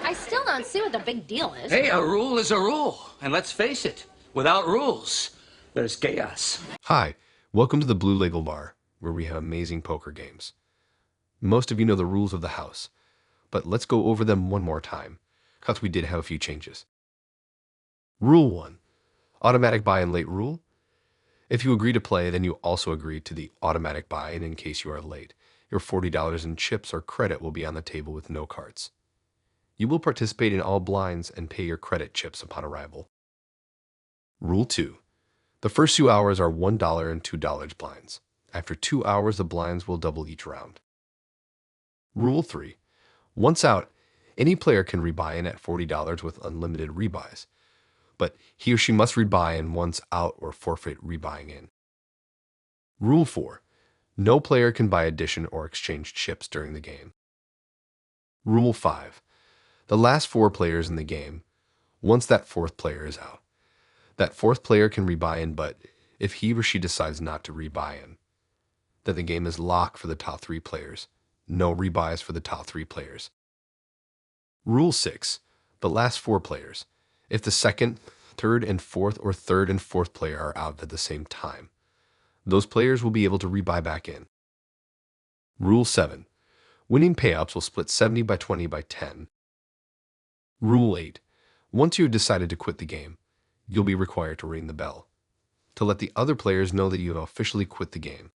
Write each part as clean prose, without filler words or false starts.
I still don't see what the big deal is. Hey, a rule is a rule. And let's face it, without rules, there's chaos. Hi, welcome to the Blue Label Bar, where we have amazing poker games. Most of you know the rules of the house, but let's go over them one more time, because we did have a few changes. Rule 1. Automatic buy-in late rule. If you agree to play, then you also agree to the automatic buy-in in case you are late. Your $40 in chips or credit will be on the table with no cards. You will participate in all blinds and pay your credit chips upon arrival. Rule 2. The first 2 hours are $1 and $2 blinds. After 2 hours, the blinds will double each round. Rule 3. Once out, any player can rebuy in at $40 with unlimited rebuys, but he or she must rebuy in once out or forfeit rebuying in. Rule 4. No player can buy addition or exchange chips during the game. Rule 5. The last 4 players in the game, once that 4th player is out, that 4th player can rebuy in, but if he or she decides not to rebuy in, that the game is locked for the top 3 players. No rebuys for the top 3 players. Rule 6. The last 4 players. If the 2nd, 3rd, and 4th or 3rd and 4th player are out at the same time, those players will be able to rebuy back in. Rule 7. Winning payouts will split 70 by 20 by 10. Rule 8. Once you have decided to quit the game, you'll be required to ring the bell to let the other players know that you have officially quit the game.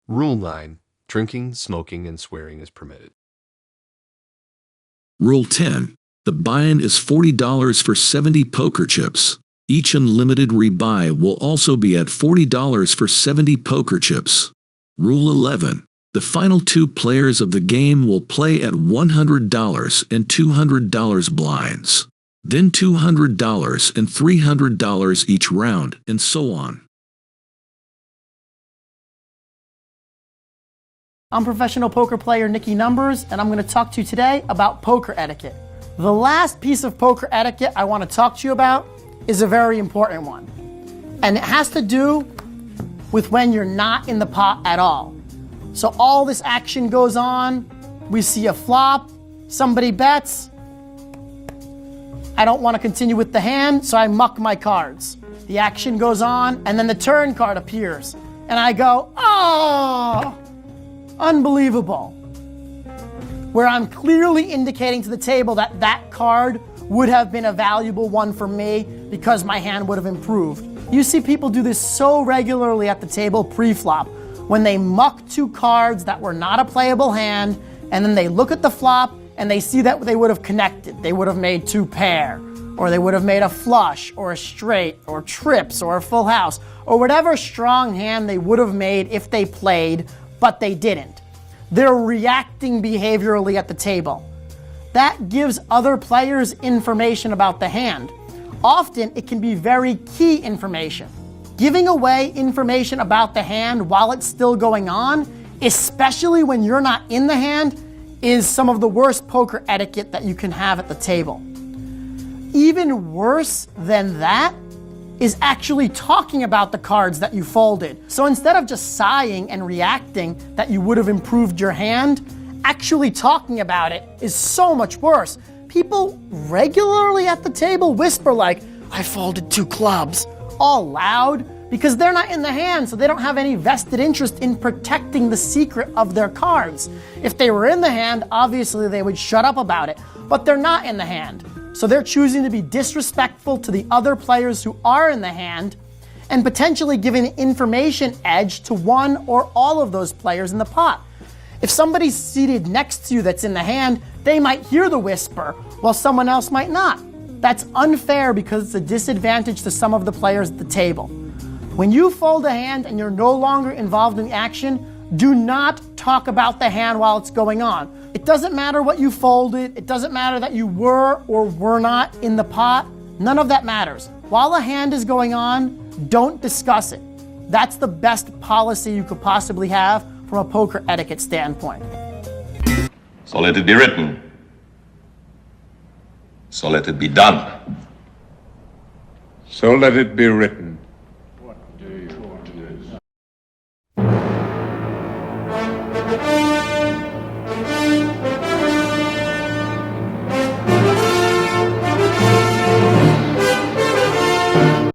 Rule 9. Drinking, smoking, and swearing is permitted. Rule 10. The buy-in is $40 for 70 poker chips. Each unlimited rebuy will also be at $40 for 70 poker chips. Rule 11. The final 2 players of the game will play at $100 and $200 blinds, then $200 and $300 each round, and so on. I'm professional poker player Nicky Numbers, and I'm going to talk to you today about poker etiquette. The last piece of poker etiquette I want to talk to you about is a very important one. And it has to do with when you're not in the pot at all. So all this action goes on, we see a flop, somebody bets, I don't want to continue with the hand, so I muck my cards. The action goes on, and then the turn card appears. And I go, oh, unbelievable. Where I'm clearly indicating to the table that that card would have been a valuable one for me because my hand would have improved. You see people do this so regularly at the table pre-flop, when they muck 2 cards that were not a playable hand, and then they look at the flop and they see that they would have connected. They would have made 2 pair, or they would have made a flush, or a straight, or trips, or a full house, or whatever strong hand they would have made if they played, but they didn't. They're reacting behaviorally at the table. That gives other players information about the hand. Often it can be very key information. Giving away information about the hand while it's still going on, especially when you're not in the hand, is some of the worst poker etiquette that you can have at the table. Even worse than that is actually talking about the cards that you folded. So instead of just sighing and reacting that you would have improved your hand, actually talking about it is so much worse. People regularly at the table whisper like, I folded 2 clubs, all loud, because they're not in the hand, so they don't have any vested interest in protecting the secret of their cards. If they were in the hand, obviously they would shut up about it, but they're not in the hand. So they're choosing to be disrespectful to the other players who are in the hand and potentially giving an information edge to one or all of those players in the pot. If somebody's seated next to you that's in the hand, they might hear the whisper while someone else might not. That's unfair because it's a disadvantage to some of the players at the table. When you fold a hand and you're no longer involved in the action, do not talk about the hand while it's going on. It doesn't matter what you folded. It doesn't matter that you were or were not in the pot. None of that matters. While a hand is going on, don't discuss it. That's the best policy you could possibly have from a poker etiquette standpoint. So let it be written. So let it be done. So let it be written.